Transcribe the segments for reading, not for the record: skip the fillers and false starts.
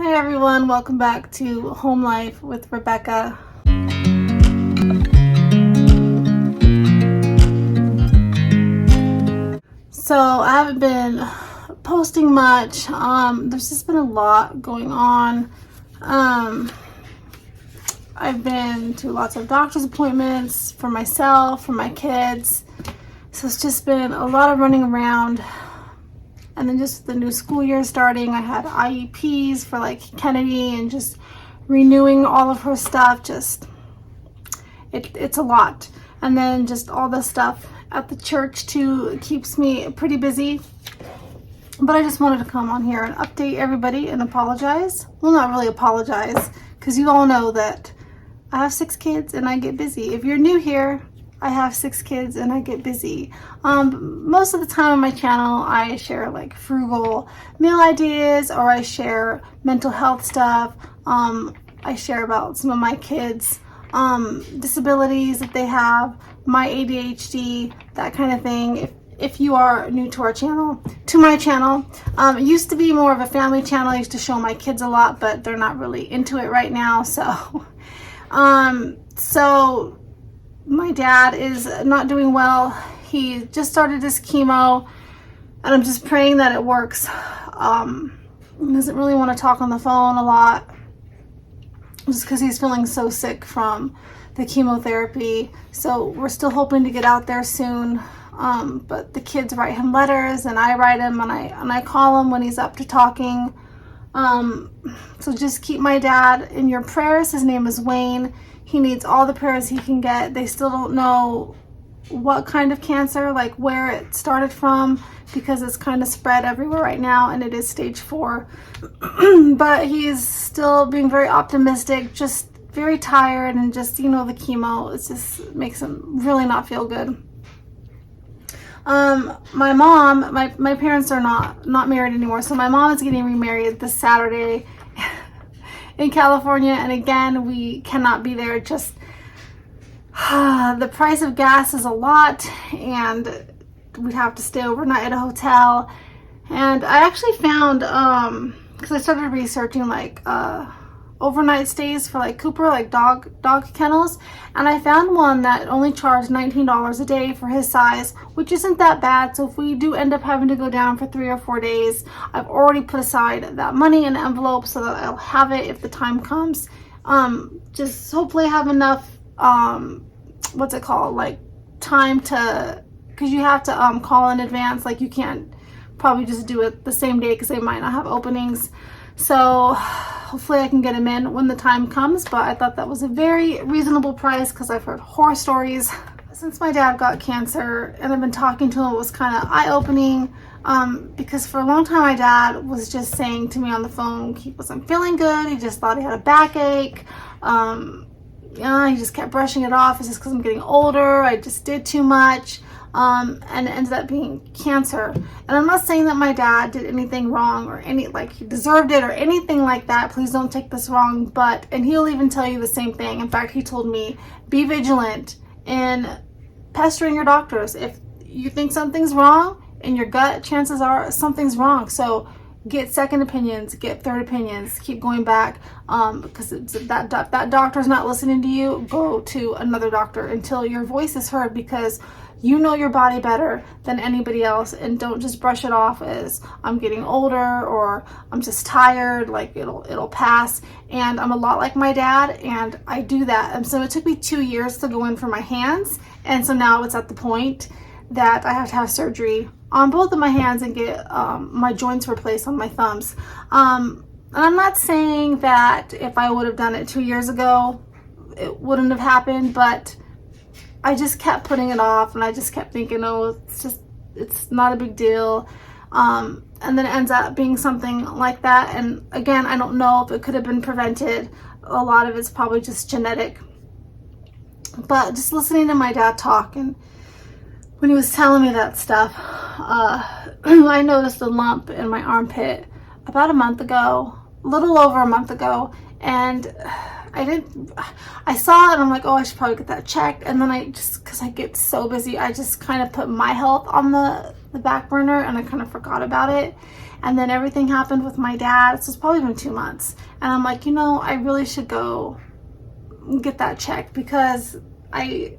Hi everyone, welcome back to Home Life with Rebecca. So I haven't been posting much. There's just been a lot going on. I've been to lots of doctor's appointments for myself, for my kids. So it's just been a lot of running around. And then just the new school year starting, I had IEPs for like Kennedy and just renewing all of her stuff. It's a lot. And then just all the stuff at the church too keeps me pretty busy. But I just wanted to come on here and update everybody and apologize. Well, not really apologize, because you all know that I have 6 kids and I get busy. If you're new here, I have 6 kids and I get busy. Most of the time on my channel, I share like frugal meal ideas, or I share mental health stuff. I share about some of my kids' disabilities that they have, my ADHD, that kind of thing. If you are new to my channel, it used to be more of a family channel. I used to show my kids a lot, but they're not really into it right now. So, my dad is not doing well. He just started his chemo, and I'm just praying that it works. He doesn't really want to talk on the phone a lot, just because he's feeling so sick from the chemotherapy. So we're still hoping to get out there soon. But the kids write him letters, and I write him, and I call him when he's up to talking. So just keep my dad in your prayers. His name is Wayne. He needs all the prayers he can get. They still don't know what kind of cancer, like where it started from, because it's kind of spread everywhere right now, and it is stage 4. But he's still being very optimistic, just very tired, and just, the chemo, it just makes him really not feel good. My mom, my parents are not married anymore, so my mom is getting remarried this Saturday in California, and again, we cannot be there. Just the price of gas is a lot, and we'd have to stay overnight at a hotel. And I actually found, because I started researching like overnight stays for like Cooper, like dog kennels, and I found one that only charged $19 a day for his size, which isn't that bad. So if we do end up having to go down for 3 or 4 days, I've already put aside that money in an envelope so that I'll have it if the time comes. Just hopefully have enough like time to, because you have to call in advance. Like you can't probably just do it the same day because they might not have openings. So hopefully I can get him in when the time comes, but I thought that was a very reasonable price because I've heard horror stories. Since my dad got cancer and I've been talking to him, it was kind of eye-opening, because for a long time my dad was just saying to me on the phone he wasn't feeling good. He just thought he had a backache. He just kept brushing it off. It's just because I'm getting older. I just did too much. And it ended up being cancer. And I'm not saying that my dad did anything wrong or he deserved it or anything like that. Please don't take this wrong. And he'll even tell you the same thing. In fact, he told me, be vigilant in pestering your doctors. If you think something's wrong in your gut, chances are something's wrong. So get second opinions, get third opinions, keep going back, because that doctor's not listening to you. Go to another doctor until your voice is heard, because you know your body better than anybody else. And don't just brush it off as I'm getting older or I'm just tired. Like it'll pass. And I'm a lot like my dad, and I do that. And so it took me 2 years to go in for my hands, and so now it's at the point that I have to have surgery on both of my hands and get my joints replaced on my thumbs. And I'm not saying that if I would have done it 2 years ago, it wouldn't have happened, but I just kept putting it off, and I just kept thinking, oh, it's not a big deal. And then it ends up being something like that. And again, I don't know if it could have been prevented. A lot of it's probably just genetic. But just listening to my dad talk, and when he was telling me that stuff, I noticed a lump in my armpit about a month ago, a little over a month ago, and I saw it and I'm like, oh, I should probably get that checked. And then because I get so busy, I just kind of put my health on the the back burner, and I kind of forgot about it. And then everything happened with my dad. So it's probably been 2 months. And I'm like, I really should go get that checked, because I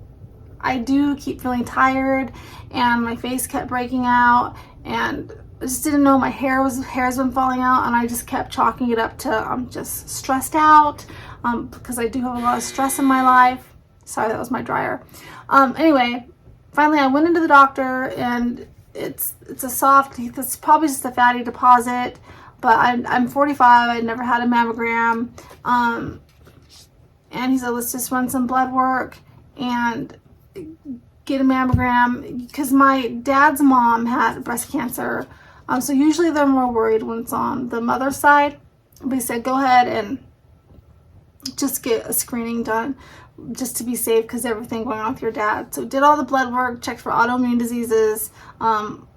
do keep feeling tired, and my face kept breaking out, and I just didn't know my hair's been falling out, and I just kept chalking it up to I'm just stressed out, because I do have a lot of stress in my life. Sorry, that was my dryer. Anyway, finally I went into the doctor, and it's probably just a fatty deposit, but I'm 45. I'd never had a mammogram, and he said, let's just run some blood work and get a mammogram, because my dad's mom had breast cancer. So usually they're more worried when it's on the mother's side. But he said, go ahead and just get a screening done, just to be safe, because everything going on with your dad. So did all the blood work, checked for autoimmune diseases. I'm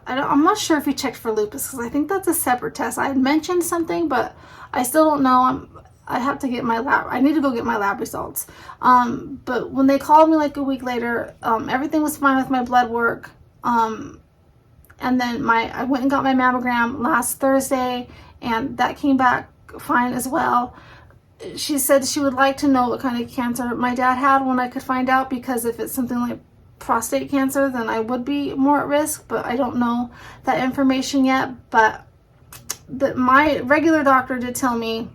not sure if he checked for lupus, because I think that's a separate test. I had mentioned something, but I still don't know. I have to get my lab. I need to go get my lab results. But when they called me like a week later, everything was fine with my blood work. And then I went and got my mammogram last Thursday, and that came back fine as well. She said she would like to know what kind of cancer my dad had when I could find out, because if it's something like prostate cancer, then I would be more at risk, but I don't know that information yet. But my regular doctor did tell me,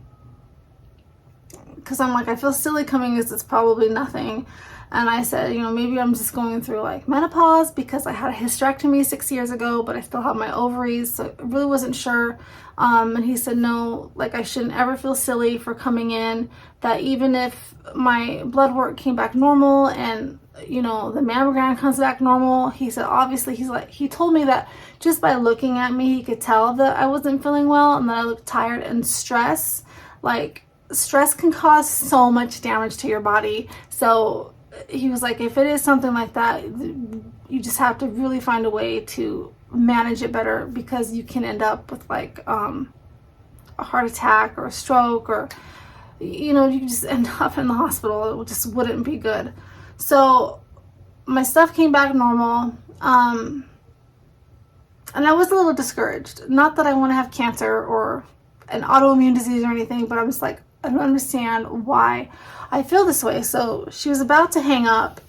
because I'm like, I feel silly coming, as it's probably nothing. And I said, maybe I'm just going through like menopause, because I had a hysterectomy 6 years ago, but I still have my ovaries, so I really wasn't sure. And he said, no, like I shouldn't ever feel silly for coming in, that even if my blood work came back normal and the mammogram comes back normal, he said, obviously, he told me that just by looking at me, he could tell that I wasn't feeling well and that I looked tired. And stress can cause so much damage to your body. So he was like, if it is something like that, you just have to really find a way to manage it better, because you can end up with like a heart attack or a stroke, or you just end up in the hospital. It just wouldn't be good. So my stuff came back normal, and I was a little discouraged. Not that I want to have cancer or an autoimmune disease or anything, but I'm just like, I don't understand why I feel this way. So she was about to hang up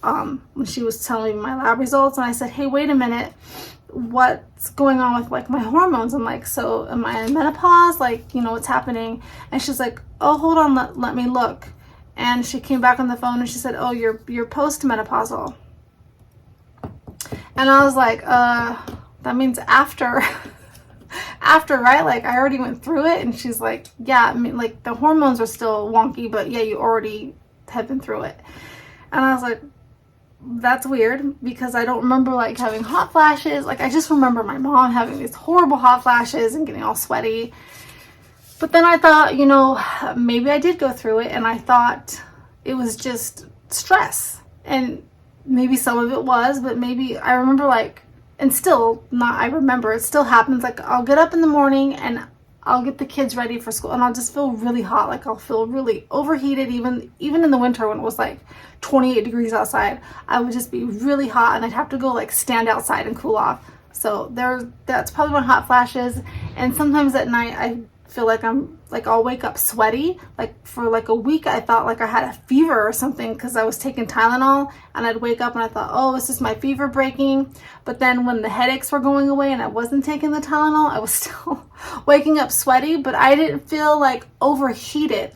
when she was telling me my lab results, and I said, hey, wait a minute, what's going on with like my hormones? I'm like, so am I in menopause? Like, what's happening? And she's like, oh, hold on, let me look. And she came back on the phone and she said, oh, you're postmenopausal. And I was like, that means after right? Like I already went through it. And she's like, yeah, I mean, like the hormones are still wonky, but yeah, you already have been through it. And I was like, that's weird, because I don't remember like having hot flashes. Like I just remember my mom having these horrible hot flashes and getting all sweaty. But then I thought, maybe I did go through it, and I thought it was just stress. And maybe some of it was, but maybe I remember like, and still not, I remember it still happens. Like I'll get up in the morning and I'll get the kids ready for school, and I'll just feel really hot. Like I'll feel really overheated, even in the winter when it was like 28 degrees outside. I would just be really hot, and I'd have to go like stand outside and cool off. So that's probably when hot flashes. And sometimes at night I feel like I'll wake up sweaty. Like for like a week I thought like I had a fever or something, because I was taking Tylenol, and I'd wake up and I thought, oh, this is my fever breaking. But then when the headaches were going away and I wasn't taking the Tylenol, I was still waking up sweaty, but I didn't feel like overheated.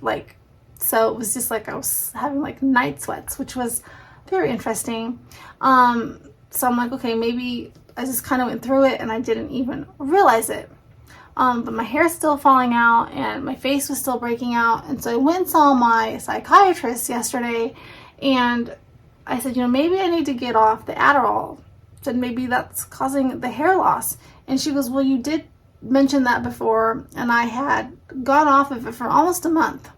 So it was just like I was having like night sweats, which was very interesting. So I'm like, okay, maybe I just kind of went through it and I didn't even realize it. But my hair's still falling out and my face was still breaking out. And so I went and saw my psychiatrist yesterday, and I said, maybe I need to get off the Adderall. I said, maybe that's causing the hair loss. And she goes, well, you did mention that before, and I had gone off of it for almost a month,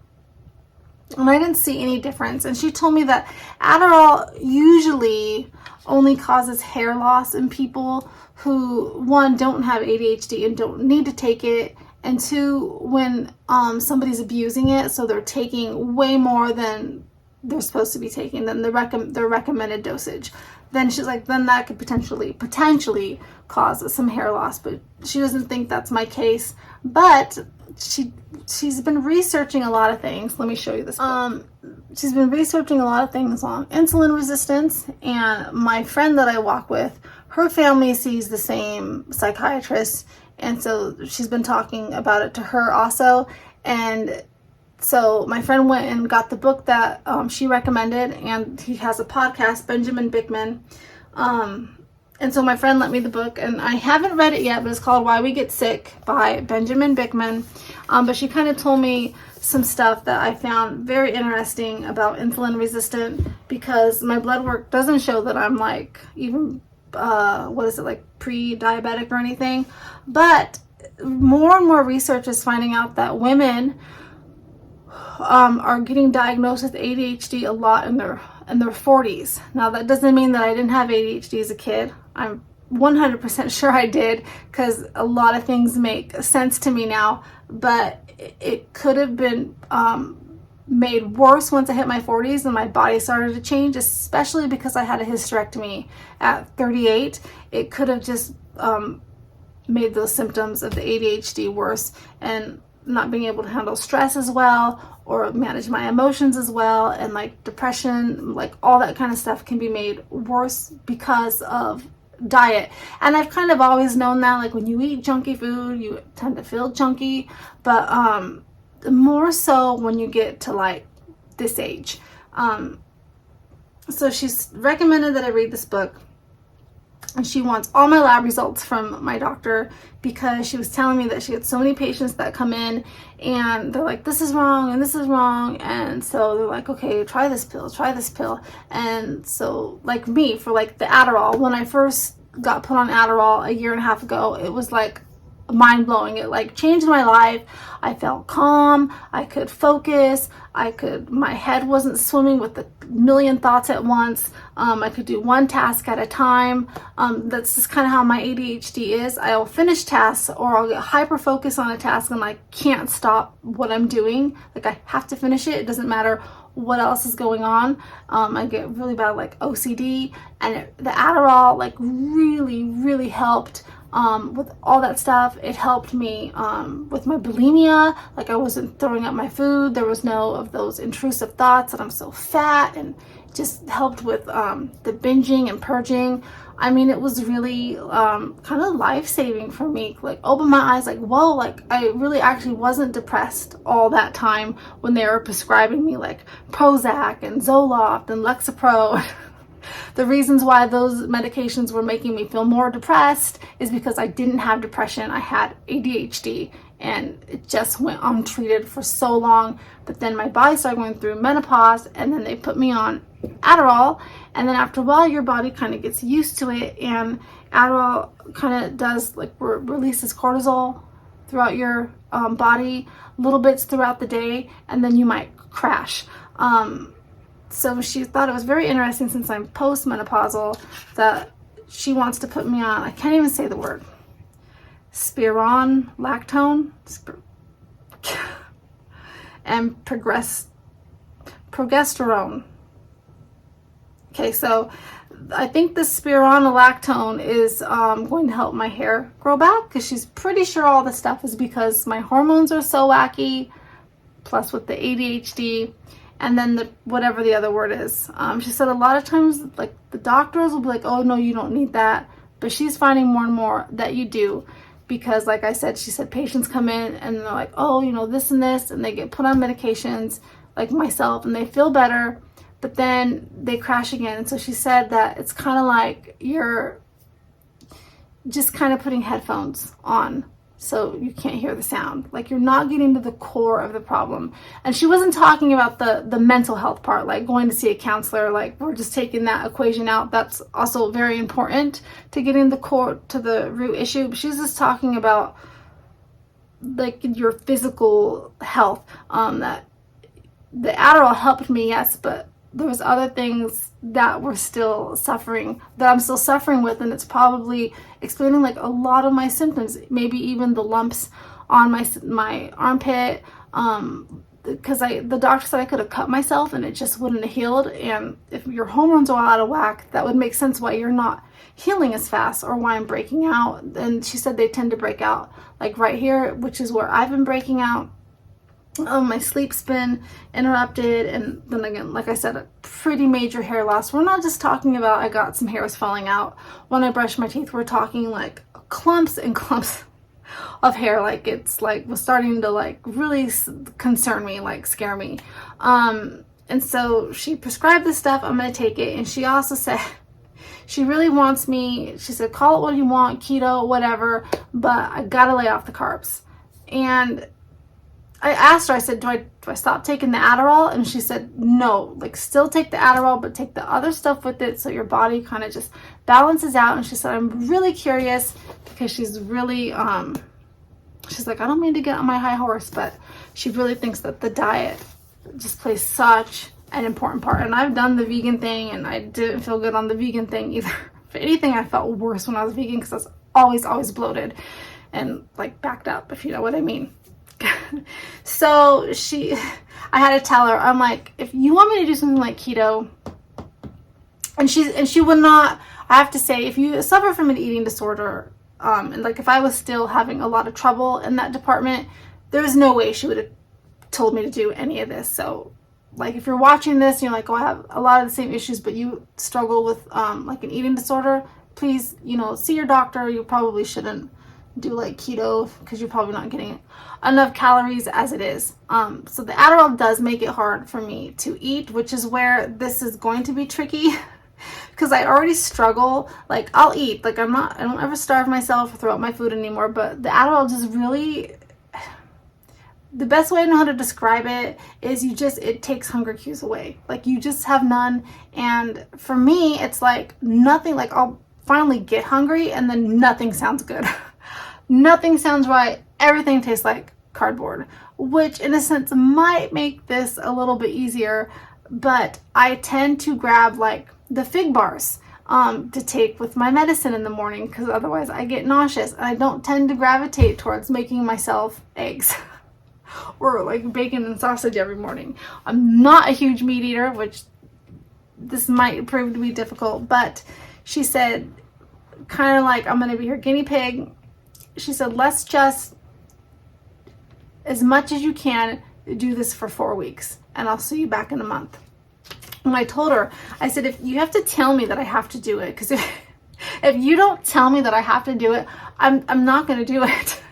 and I didn't see any difference. And she told me that Adderall usually only causes hair loss in people who, one, don't have ADHD and don't need to take it, and two, when somebody's abusing it, so they're taking way more than they're supposed to be taking, than their recommended dosage. then she's like, then that could potentially cause some hair loss, but she doesn't think that's my case. But she's been researching a lot of things. Let me show you this book. She's been researching a lot of things on insulin resistance, and my friend that I walk with, her family sees the same psychiatrist, and so she's been talking about it to her also. And so my friend went and got the book that she recommended, and he has a podcast, Benjamin Bickman. And so my friend lent me the book, and I haven't read it yet, but it's called Why We Get Sick by Benjamin Bickman. But she kind of told me some stuff that I found very interesting about insulin resistant, because my blood work doesn't show that I'm like even, like pre-diabetic or anything. But more and more research is finding out that women are getting diagnosed with ADHD a lot in their 40s. Now, that doesn't mean that I didn't have ADHD as a kid. I'm 100% sure I did, because a lot of things make sense to me now, but it could have been made worse once I hit my 40s and my body started to change, especially because I had a hysterectomy at 38. It could have just made those symptoms of the ADHD worse, and not being able to handle stress as well, or manage my emotions as well, and like depression, like all that kind of stuff can be made worse because of diet. And I've kind of always known that, like when you eat junky food, you tend to feel junky, but more so when you get to like this age. So she's recommended that I read this book, and she wants all my lab results from my doctor, because she was telling me that she had so many patients that come in and they're like, this is wrong and this is wrong. And so they're like, okay, try this pill. And so like me, for like the Adderall, when I first got put on Adderall a year and a half ago, it was like mind-blowing. It like changed my life. I felt calm. I could focus. My head wasn't swimming with a million thoughts at once. I could do one task at a time. That's just kind of how my ADHD is. I'll finish tasks, or I'll get hyper focused on a task and I can't stop what I'm doing. Like I have to finish it. It doesn't matter what else is going on. I get really bad like OCD, and the Adderall like really helped with all that stuff. It helped me with my bulimia. Like I wasn't throwing up my food. There was no of those intrusive thoughts that I'm so fat, and just helped with the binging and purging. I mean, it was really kind of life-saving for me. Like opened my eyes, like, whoa, like I really actually wasn't depressed all that time when they were prescribing me like Prozac and Zoloft and Lexapro. The reasons why those medications were making me feel more depressed is because I didn't have depression. I had ADHD, and it just went untreated for so long. But then my body started going through menopause, and then they put me on Adderall. And then after a while, your body kind of gets used to it, and Adderall kind of does like releases cortisol throughout your body, little bits throughout the day, and then you might crash. So she thought it was very interesting, since I'm postmenopausal, that she wants to put me on, I can't even say the word, spironolactone, and progesterone. Okay, so I think the spironolactone is going to help my hair grow back, because she's pretty sure all this stuff is because my hormones are so wacky, plus with the ADHD. And then whatever the other word is. She said a lot of times, like the doctors will be like, oh no, you don't need that. But she's finding more and more that you do, because like I said, she said patients come in and they're like, oh, you know, this and this, and they get put on medications like myself, and they feel better, but then they crash again. And so she said that it's kind of like you're just kind of putting headphones on, so you can't hear the sound. Like you're not getting to the core of the problem. And she wasn't talking about the mental health part, like going to see a counselor. Like we're just taking that equation out. That's also very important to getting the core to the root issue. But she's just talking about like your physical health. That the Adderall helped me, yes, but there was other things that were still suffering, that I'm still suffering with, and it's probably explaining like a lot of my symptoms, maybe even the lumps on my armpit, because the doctor said I could have cut myself and it just wouldn't have healed. And if your hormones are out of whack, that would make sense why you're not healing as fast or why I'm breaking out. And she said they tend to break out like right here, which is where I've been breaking out. My sleep's been interrupted, and then again, like I said, a pretty major hair loss. We're not just talking about I got some hairs falling out when I brush my teeth. We're talking like clumps and clumps of hair. Like it's like was starting to like really concern me, like scare me. And so she prescribed this stuff. I'm gonna take it. And she also said she really wants me, she said, call it what you want, keto, whatever, but I gotta lay off the carbs. And I asked her, I said, do I stop taking the Adderall? And she said, no, like still take the Adderall, but take the other stuff with it so your body kind of just balances out. And she said, I'm really curious, because she's really, she's like, I don't mean to get on my high horse, but she really thinks that the diet just plays such an important part. And I've done the vegan thing, and I didn't feel good on the vegan thing either. If anything, I felt worse when I was vegan, because I was always bloated and like backed up, if you know what I mean. So I had to tell her, I'm like, if you want me to do something like keto, and she would not, I have to say, if you suffer from an eating disorder, and like if I was still having a lot of trouble in that department, there's no way she would have told me to do any of this. So like if you're watching this and you're like, oh, I have a lot of the same issues, but you struggle with like an eating disorder, please, see your doctor. You probably shouldn't do like keto, because you're probably not getting enough calories as it is. So the Adderall does make it hard for me to eat, which is where this is going to be tricky, because I already struggle. Like I'll eat, like I don't ever starve myself or throw out my food anymore, but the Adderall just really, the best way I know how to describe it is it takes hunger cues away. Like you just have none. And for me, it's like nothing, like I'll finally get hungry and then nothing sounds good. Nothing sounds right. Everything tastes like cardboard, which in a sense might make this a little bit easier, but I tend to grab like the fig bars to take with my medicine in the morning, because otherwise I get nauseous, and I don't tend to gravitate towards making myself eggs or like bacon and sausage every morning. I'm not a huge meat eater, which this might prove to be difficult, but she said kind of like, I'm going to be your guinea pig. She said, let's just, as much as you can, do this for 4 weeks, and I'll see you back in a month. And I told her, I said, if you have to tell me that I have to do it, because if you don't tell me that I have to do it, I'm not going to do it.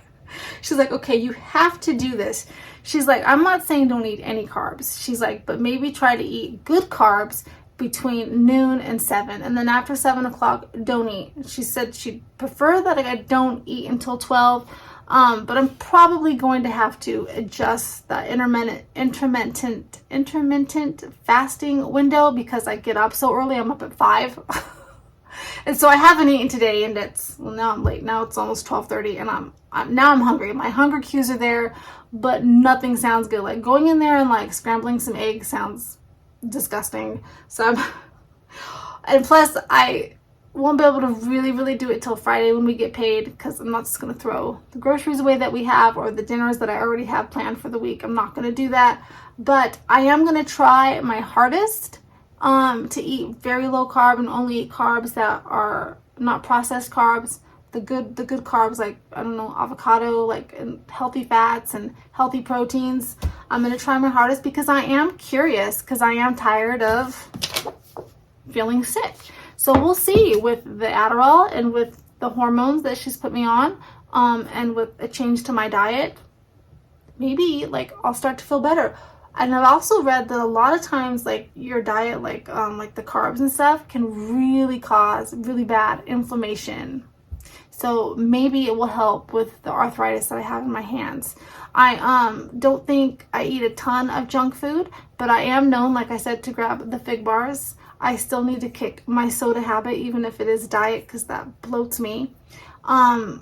She's like, okay, you have to do this. She's like, I'm not saying don't eat any carbs. She's like, but maybe try to eat good carbs between noon and 7, and then after 7 o'clock, don't eat. She said she'd prefer that I don't eat until 12, but I'm probably going to have to adjust the intermittent fasting window, because I get up so early. I'm up at 5. And so I haven't eaten today, and now I'm late. Now it's almost 12:30, and I'm hungry. My hunger cues are there, but nothing sounds good. Like going in there and like scrambling some eggs sounds disgusting. So and plus I won't be able to really do it till Friday when we get paid, because I'm not just going to throw the groceries away that we have, or the dinners that I already have planned for the week. I'm not going to do that, but I am going to try my hardest to eat very low carb and only eat carbs that are not processed carbs, the good carbs, like, I don't know, avocado, like, and healthy fats and healthy proteins. I'm going to try my hardest, because I am curious, because I am tired of feeling sick. So we'll see with the Adderall and with the hormones that she's put me on, and with a change to my diet, maybe like I'll start to feel better. And I've also read that a lot of times, like your diet, like the carbs and stuff, can really cause really bad inflammation. So maybe it will help with the arthritis that I have in my hands. I don't think I eat a ton of junk food, but I am known, like I said, to grab the fig bars. I still need to kick my soda habit, even if it is diet, because that bloats me. I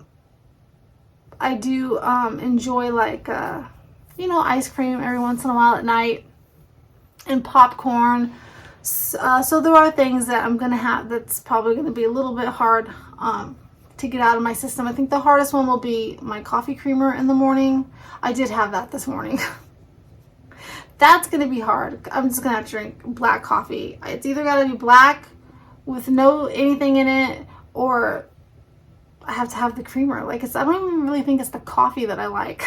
do enjoy like ice cream every once in a while at night, and popcorn. So there are things that I'm gonna have that's probably gonna be a little bit hard to get out of my system. I think the hardest one will be my coffee creamer in the morning. I did have that this morning. that's going to be hard. I'm just going to have to drink black coffee. It's either got to be black with no anything in it, or I have to have the creamer. Like, I don't even really think it's the coffee that I like.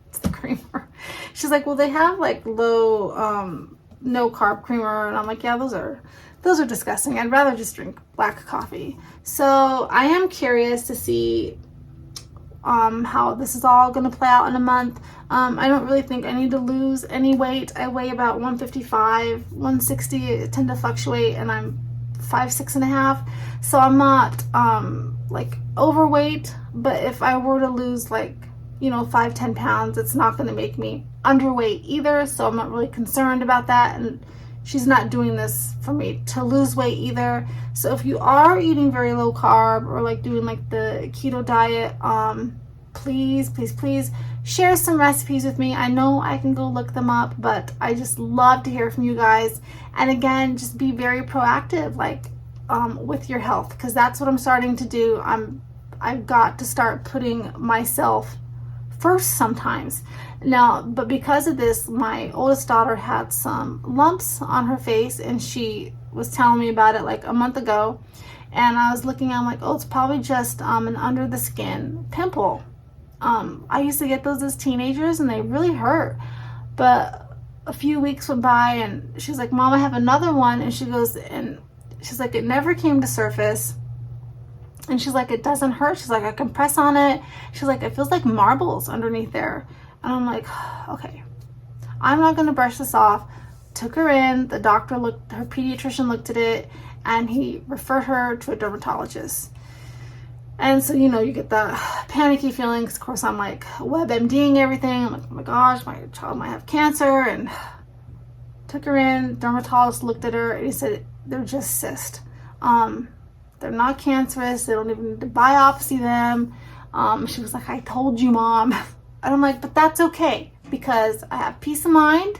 It's the creamer. She's like, well, they have like low, no carb creamer. And I'm like, yeah, those are disgusting. I'd rather just drink black coffee. So I am curious to see how this is all going to play out in a month. I don't really think I need to lose any weight. I weigh about 155, 160. I tend to fluctuate, and I'm 5'6.5". So I'm not like overweight, but if I were to lose like 5-10 pounds, it's not going to make me underweight either. So I'm not really concerned about that, and she's not doing this for me to lose weight either. So if you are eating very low carb, or like doing like the keto diet, please share some recipes with me. I know I can go look them up, but I just love to hear from you guys. And again, just be very proactive, like with your health, because that's what I'm starting to do. I've got to start putting myself first sometimes now. But because of this, my oldest daughter had some lumps on her face, and she was telling me about it like a month ago, and I was looking, I'm like, oh, it's probably just an under the skin pimple. I used to get those as teenagers, and they really hurt. But a few weeks went by, and she's like, Mom, I have another one. And she goes, and she's like, it never came to surface. And she's like, it doesn't hurt. She's like, I can press on it. She's like, it feels like marbles underneath there. And I'm like, okay, I'm not going to brush this off. Took her in. The doctor looked, her pediatrician looked at it, and he referred her to a dermatologist. And so, you get the panicky feelings. Of course, I'm like WebMDing everything. I'm like, oh my gosh, my child might have cancer. And took her in. Dermatologist looked at her, and he said, they're just cysts. They're not cancerous. They don't even need to biopsy them. She was like, I told you, Mom. And I'm like, but that's okay, because I have peace of mind,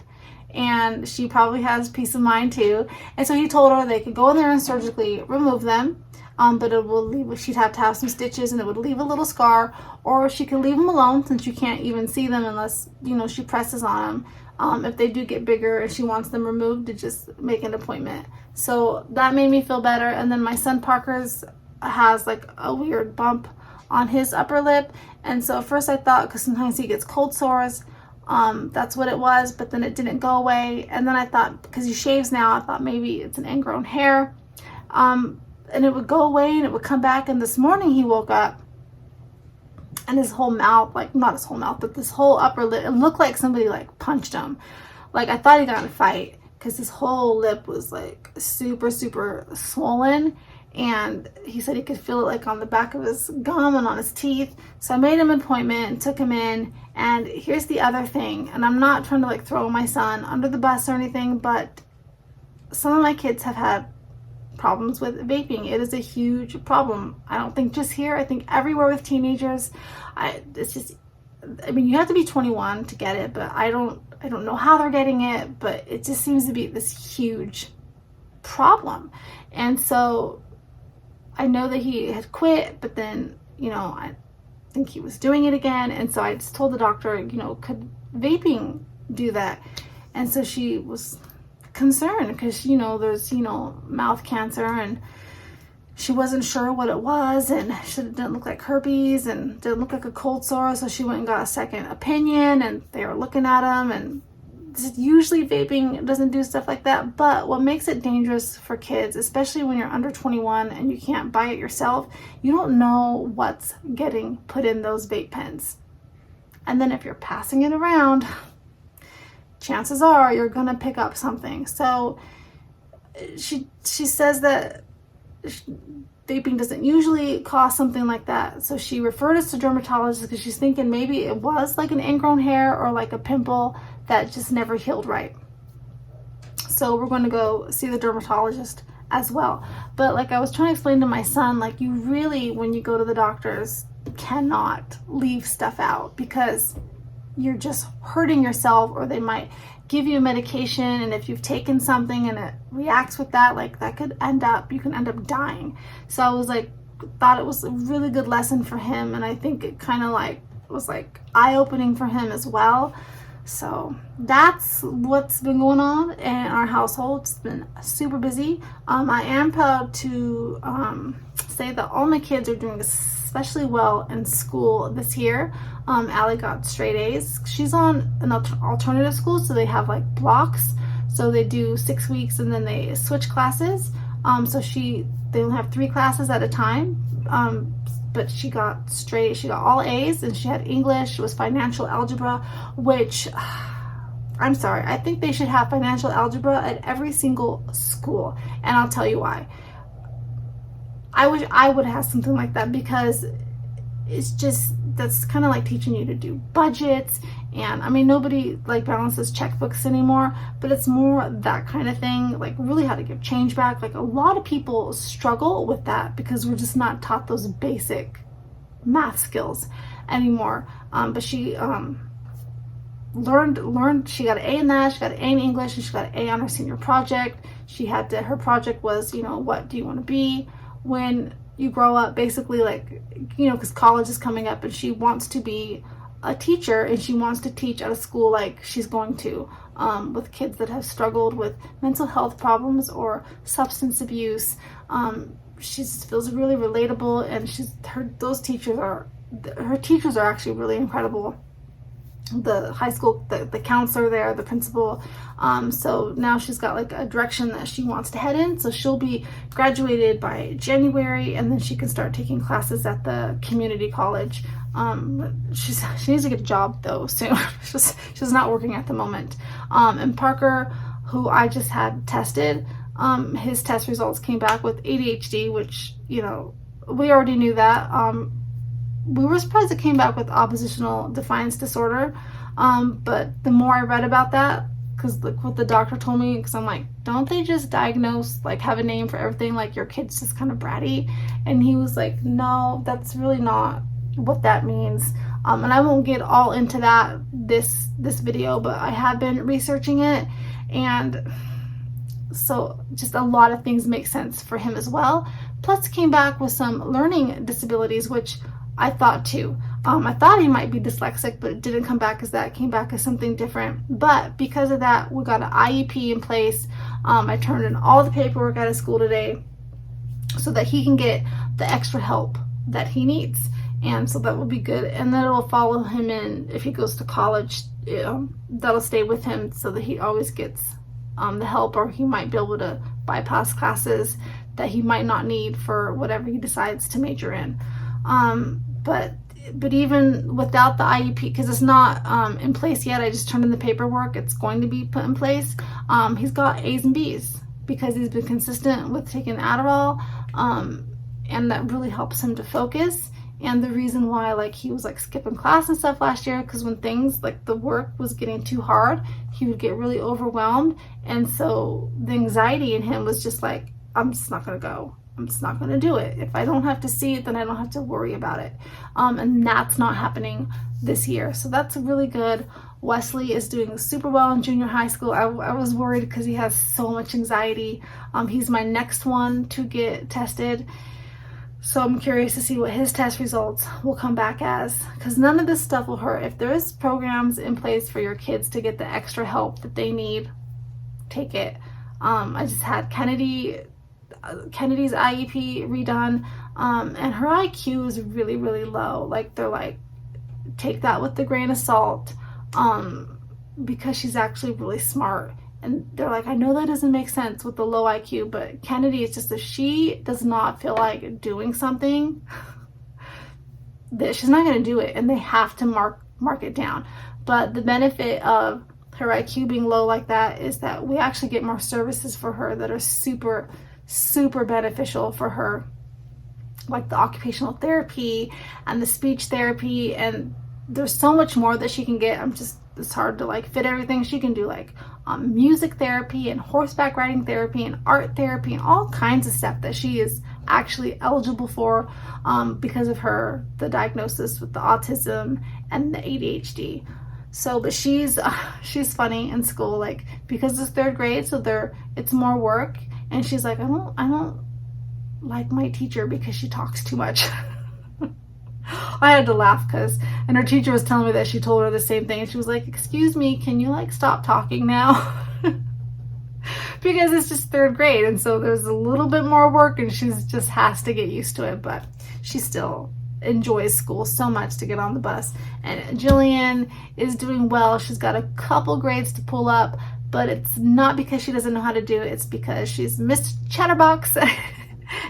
and she probably has peace of mind too. And so he told her they could go in there and surgically remove them. But it will leave, she'd have to have some stitches, and it would leave a little scar, or she could leave them alone, since you can't even see them unless, she presses on them. If they do get bigger and she wants them removed, to just make an appointment. So that made me feel better. And then my son Parker's has like a weird bump on his upper lip. And so at first I thought, because sometimes he gets cold sores, that's what it was, but then it didn't go away. And then I thought, because he shaves now, I thought maybe it's an ingrown hair. And it would go away, and it would come back. And this morning he woke up, and his whole mouth, like not his whole mouth, but this whole upper lip, it looked like somebody like punched him. Like I thought he got in a fight, because his whole lip was like super swollen. And he said he could feel it like on the back of his gum and on his teeth. So I made him an appointment and took him in. And here's the other thing, and I'm not trying to like throw my son under the bus or anything, but some of my kids have had problems with vaping. It is a huge problem. I don't think just here, I think everywhere with teenagers. You have to be 21 to get it, but I don't know how they're getting it, but it just seems to be this huge problem. And so I know that he had quit, but then, I think he was doing it again. And so I just told the doctor, could vaping do that? And so she was concerned, because there's mouth cancer, and she wasn't sure what it was, and it didn't look like herpes, and didn't look like a cold sore. So she went and got a second opinion, and they were looking at him. And usually vaping doesn't do stuff like that, but what makes it dangerous for kids, especially when you're under 21 and you can't buy it yourself, you don't know what's getting put in those vape pens. And then if you're passing it around, chances are you're gonna pick up something. So she says that vaping doesn't usually cause something like that. So she referred us to dermatologists, because she's thinking maybe it was like an ingrown hair, or like a pimple that just never healed right. So we're going to go see the dermatologist as well. But like I was trying to explain to my son, like you really, when you go to the doctors, cannot leave stuff out, because you're just hurting yourself, or they might give you a medication, and if you've taken something and it reacts with that, like that could you can end up dying. So I was like, thought it was a really good lesson for him, and I think it kind of like was like eye-opening for him as well. So that's what's been going on in our household. It's been super busy. I am proud to say that all my kids are doing especially well in school this year. Allie got straight A's. She's on an alternative school, so they have like blocks. So they do 6 weeks and then they switch classes. So they only have 3 classes at a time. But she got straight, she got all A's, and she had English, it was financial algebra, which, I'm sorry, I think they should have financial algebra at every single school, and I'll tell you why. I wish I would have something like that, because it's just, that's kind of like teaching you to do budgets, and I mean, nobody like balances checkbooks anymore, but it's more that kind of thing, like really how to give change back. Like a lot of people struggle with that because we're just not taught those basic math skills anymore. But she learned, she got an A in that, she got an A in English, and she got an A on her senior project. Her project was, what do you want to be when you grow up, basically, like, because college is coming up, and she wants to be a teacher, and she wants to teach at a school like she's going to, with kids that have struggled with mental health problems or substance abuse. She feels really relatable, and her teachers are actually really incredible. The high school, the counselor there, the principal. So now she's got like a direction that she wants to head in. So she'll be graduated by January, and then she can start taking classes at the community college. She needs to get a job though soon. she's not working at the moment. And Parker, who I just had tested, his test results came back with ADHD, which, we already knew that. We were surprised it came back with oppositional defiance disorder, but the more I read about that, because like what the doctor told me, because I'm like, don't they just diagnose, like have a name for everything, like your kid's just kind of bratty? And he was like, no, that's really not what that means. And I won't get all into that this video, but I have been researching it, and so just a lot of things make sense for him as well. Plus came back with some learning disabilities, which I thought too. I thought he might be dyslexic, but it didn't come back as that. It came back as something different. But because of that, we got an IEP in place. I turned in all the paperwork out of school today so that he can get the extra help that he needs. And so that will be good. And then it will follow him in if he goes to college. That'll stay with him so that he always gets the help, or he might be able to bypass classes that he might not need for whatever he decides to major in. But even without the IEP, because it's not in place yet, I just turned in the paperwork, it's going to be put in place. He's got A's and B's because he's been consistent with taking Adderall, and that really helps him to focus. And the reason why, like, he was like skipping class and stuff last year, because when things like the work was getting too hard, he would get really overwhelmed, and so the anxiety in him was just like, I'm just not gonna go. I'm just not going to do it. If I don't have to see it, then I don't have to worry about it. And that's not happening this year. So that's really good. Wesley is doing super well in junior high school. I was worried because he has so much anxiety. He's my next one to get tested. So I'm curious to see what his test results will come back as, because none of this stuff will hurt. If there's programs in place for your kids to get the extra help that they need, take it. I just had Kennedy's IEP redone, and her IQ is really, really low. Like, they're like, take that with a grain of salt, because she's actually really smart. And they're like, I know that doesn't make sense with the low IQ, but Kennedy is just, if she does not feel like doing something, that she's not going to do it, and they have to mark it down. But the benefit of her IQ being low like that is that we actually get more services for her that are super, super beneficial for her, like the occupational therapy and the speech therapy, and there's so much more that she can get. It's hard to like fit everything. She can do like music therapy and horseback riding therapy and art therapy and all kinds of stuff that she is actually eligible for, because of the diagnosis with the autism and the ADHD. So, but she's funny in school, like, because it's third grade, so it's more work, and she's like, I don't like my teacher because she talks too much. I had to laugh and her teacher was telling me that she told her the same thing, and she was like, excuse me, can you like stop talking now? Because it's just third grade, and so there's a little bit more work, and she just has to get used to it, but she still enjoys school so much to get on the bus. And Jillian is doing well. She's got a couple grades to pull up, but it's not because she doesn't know how to do it. It's because she's Missed Chatterbox.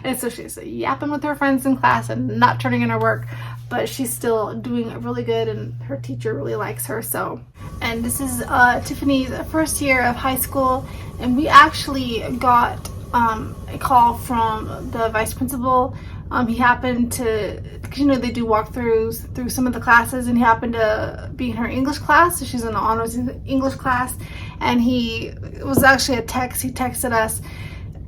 And so she's yapping with her friends in class and not turning in her work, but she's still doing really good, and her teacher really likes her. So, and this is Tiffany's first year of high school, and we actually got a call from the vice principal. He happened to, because you know they do walkthroughs through some of the classes, and he happened to be in her English class. So she's in the honors English class, and it was actually a text. He texted us,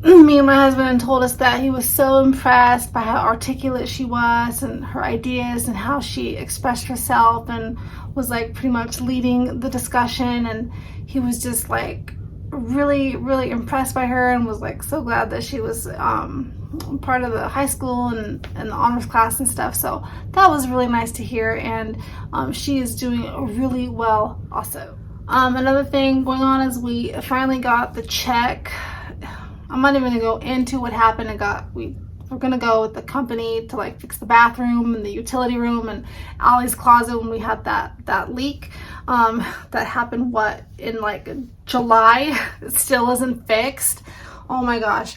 me and my husband, and told us that he was so impressed by how articulate she was and her ideas and how she expressed herself, and was like pretty much leading the discussion. And he was just like really, really impressed by her, and was like so glad that she was part of the high school and the honors class and stuff. So that was really nice to hear, and she is doing really well also. Another thing going on is we finally got the check. I'm not even gonna go into what happened. We're gonna go with the company to like fix the bathroom and the utility room and Allie's closet when we had that leak that happened in like July. It still isn't fixed. Oh my gosh.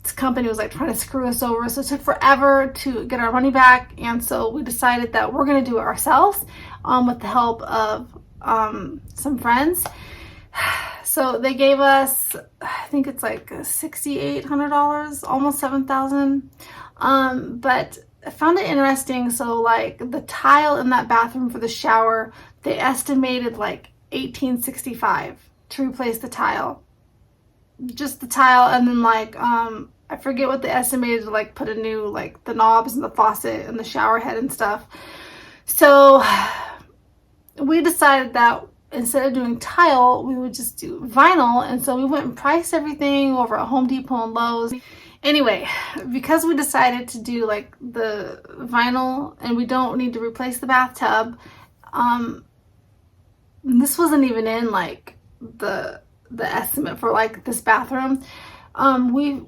This company was like trying to screw us over, so it took forever to get our money back, and so we decided that we're gonna do it ourselves with the help of some friends. So they gave us, I think it's like $6,800, almost $7,000. But I found it interesting. So like the tile in that bathroom for the shower, they estimated like $1,865 to replace the tile. Just the tile, and then like I forget what they estimated to like put a new, like the knobs and the faucet and the shower head and stuff. So we decided that instead of doing tile, we would just do vinyl. And so we went and priced everything over at Home Depot and Lowe's. Anyway, because we decided to do like the vinyl and we don't need to replace the bathtub, this wasn't even in like the estimate for like this bathroom. We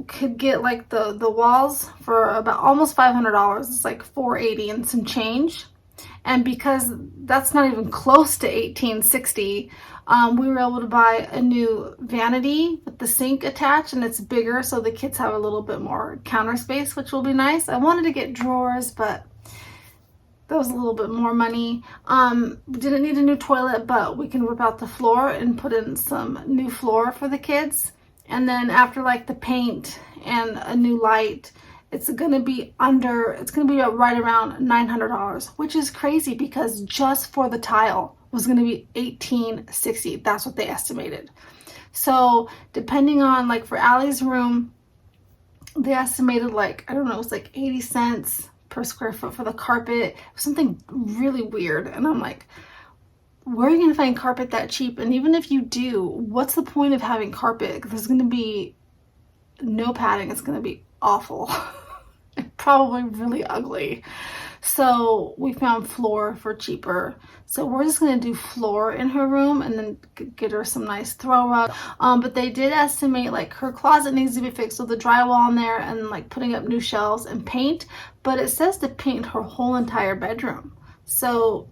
could get like the walls for about almost $500. It's like $480 and some change. And because that's not even close to $1,860, we were able to buy a new vanity with the sink attached, and it's bigger, so the kids have a little bit more counter space, which will be nice. I wanted to get drawers, but that was a little bit more money. We didn't need a new toilet, but we can rip out the floor and put in some new floor for the kids. And then after like the paint and a new light, it's gonna be right around $900, which is crazy because just for the tile was gonna be $1,860. That's what they estimated. So depending on like for Allie's room, they estimated like, I don't know, it was like 80 cents per square foot for the carpet, something really weird. And I'm like, where are you gonna find carpet that cheap? And even if you do, what's the point of having carpet? There's gonna be no padding. It's gonna be awful. Probably really ugly. So we found floor for cheaper. So we're just gonna do floor in her room and then get her some nice throw rug. But they did estimate like her closet needs to be fixed with the drywall in there and like putting up new shelves and paint. But it says to paint her whole entire bedroom. So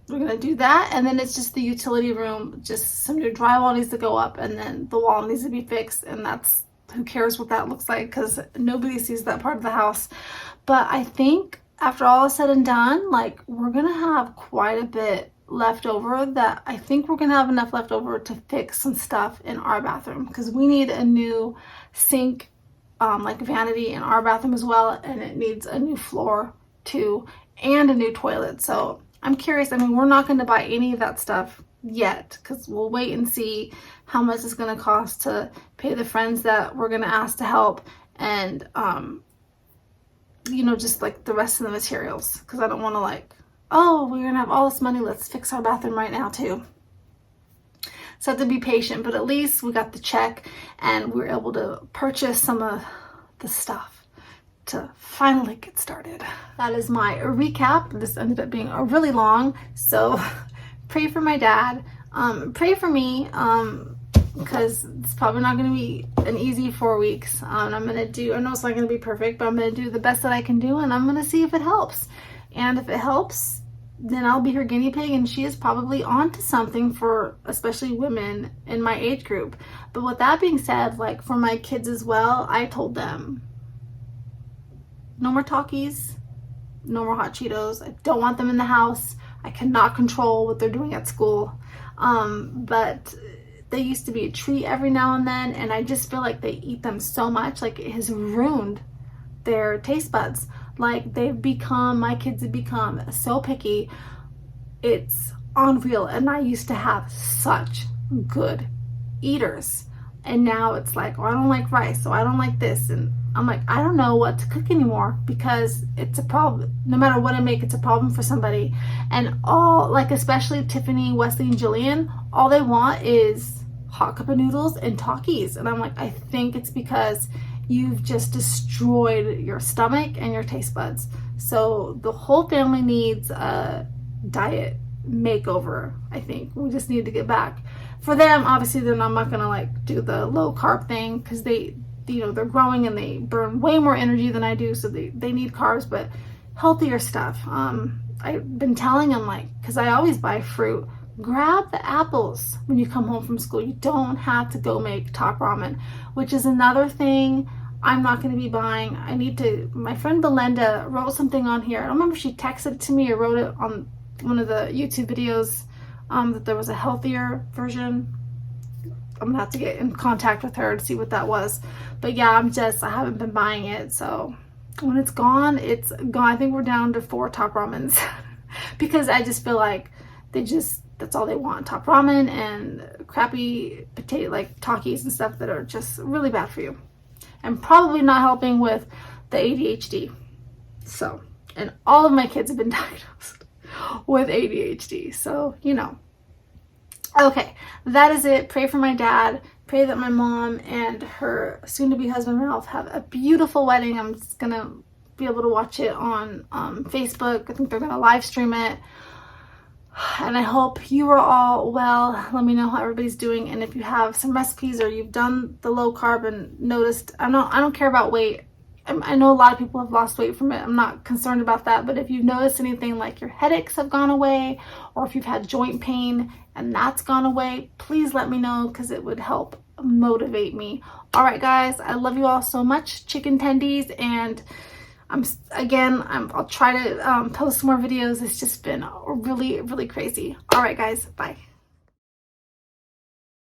we're gonna do that, and then it's just the utility room, just some new drywall needs to go up, and then the wall needs to be fixed, and that's, who cares what that looks like because nobody sees that part of the house. But I think after all is said and done, like we're gonna have quite a bit left over, that I think we're gonna have enough left over to fix some stuff in our bathroom, because we need a new sink, like vanity in our bathroom as well, and it needs a new floor too and a new toilet. So I'm curious. I mean, we're not going to buy any of that stuff yet because we'll wait and see how much it's going to cost to pay the friends that we're going to ask to help, and you know, just like the rest of the materials, because I don't want to like, oh, we're going to have all this money, let's fix our bathroom right now too. So I have to be patient, but at least we got the check and we were able to purchase some of the stuff to finally get started. That is my recap. This ended up being a really long, so pray for my dad. Pray for me, because it's probably not going to be an easy 4 weeks. I'm going to do, I know it's not going to be perfect, but I'm going to do the best that I can do, and I'm going to see if it helps. And if it helps, then I'll be her guinea pig, and she is probably onto something for especially women in my age group. But with that being said, like for my kids as well, I told them, no more Takis, no more hot Cheetos. I don't want them in the house. I cannot control what they're doing at school. But they used to be a treat every now and then, and I just feel like they eat them so much, like it has ruined their taste buds. Like my kids have become so picky. It's unreal. And I used to have such good eaters. And now it's like, oh, I don't like rice, so I don't like this. And I'm like, I don't know what to cook anymore, because it's a problem. No matter what I make, it's a problem for somebody. And all, like especially Tiffany, Wesley, and Jillian, all they want is hot cup of noodles and Takis. And I'm like, I think it's because you've just destroyed your stomach and your taste buds. So the whole family needs a diet makeover. I think we just need to get back. For them, obviously, then I'm not gonna like do the low carb thing, because they, you know, they're growing and they burn way more energy than I do, so they need carbs, but healthier stuff. I've been telling them, like, because I always buy fruit, grab the apples when you come home from school. You don't have to go make top ramen, which is another thing I'm not going to be buying. I need to, my friend Belinda wrote something on here. I don't remember if she texted it to me or wrote it on one of the YouTube videos, that there was a healthier version. I'm gonna have to get in contact with her to see what that was. But yeah, I haven't been buying it. So when it's gone, it's gone. I think we're down to 4 top ramens because I just feel like that's all they want. Top ramen and crappy potato, like Takis and stuff that are just really bad for you. And probably not helping with the ADHD. So, and all of my kids have been diagnosed with ADHD. So, you know. Okay, that is it. Pray for my dad. Pray that my mom and her soon-to-be husband, Ralph, have a beautiful wedding. I'm just going to be able to watch it on Facebook. I think they're going to live stream it. And I hope you are all well. Let me know how everybody's doing. And if you have some recipes or you've done the low carb and noticed, I don't care about weight. I know a lot of people have lost weight from it. I'm not concerned about that. But if you've noticed anything like your headaches have gone away, or if you've had joint pain and that's gone away, please let me know, because it would help motivate me. All right, guys, I love you all so much, chicken tendies. And I'll try to post more videos. It's just been really, really crazy. All right, guys, bye.